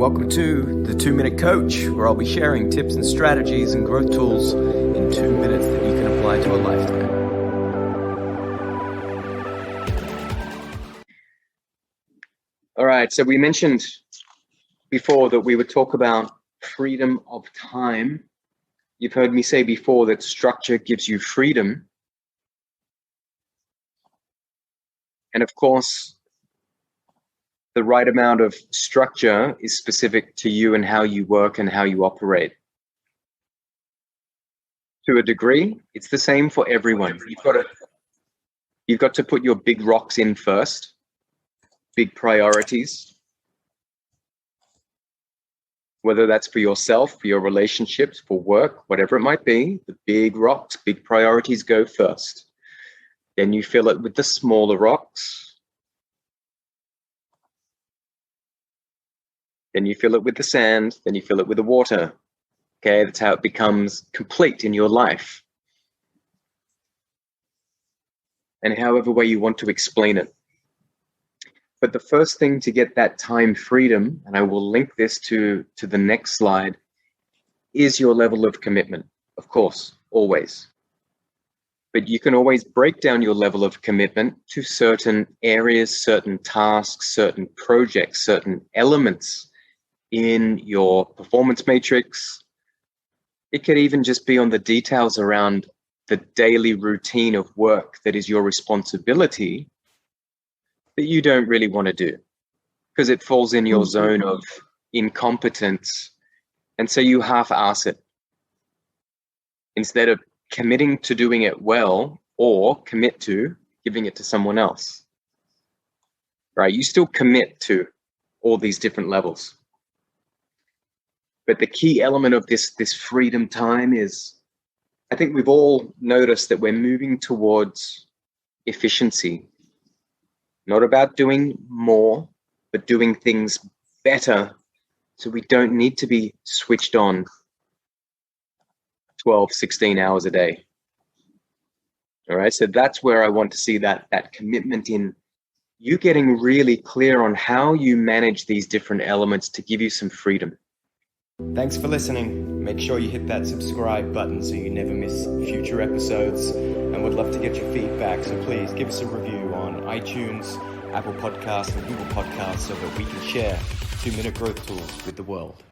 welcome to the 2-Minute Coach, where I'll be sharing tips and strategies and growth tools in 2 minutes that you can apply to a lifetime. All right, so we mentioned before that we would talk about freedom of time. You've heard me say before that structure gives you freedom. And of course, the right amount of structure is specific to you and how you work and how you operate. To a degree, it's the same for everyone. You've got to put your big rocks in first, big priorities, whether that's for yourself, for your relationships, for work, whatever it might be. The big rocks, big priorities go first. Then you fill it with the smaller rocks. Then you fill it with the sand, then you fill it with the water. Okay, that's how it becomes complete in your life. And however way you want to explain it. But the first thing to get that time freedom, and I will link this to the next slide, is your level of commitment. Of course, always. But you can always break down your level of commitment to certain areas, certain tasks, certain projects, certain elements in your performance matrix. It could even just be on the details around the daily routine of work that is your responsibility that you don't really want to do because it falls in your zone of incompetence. And so you half-ass it instead of committing to doing it well or commit to giving it to someone else, right? You still commit to all these different levels. But the key element of this freedom time is, I think we've all noticed that we're moving towards efficiency. Not about doing more, but doing things better so we don't need to be switched on 12, 16 hours a day. All right, so that's where I want to see that commitment in you getting really clear on how you manage these different elements to give you some freedom. Thanks for listening. Make sure you hit that subscribe button so you never miss future episodes, and would love to get your feedback, so please give us a review on iTunes, Apple Podcasts and Google Podcasts so that we can share 2-minute growth tools with the world.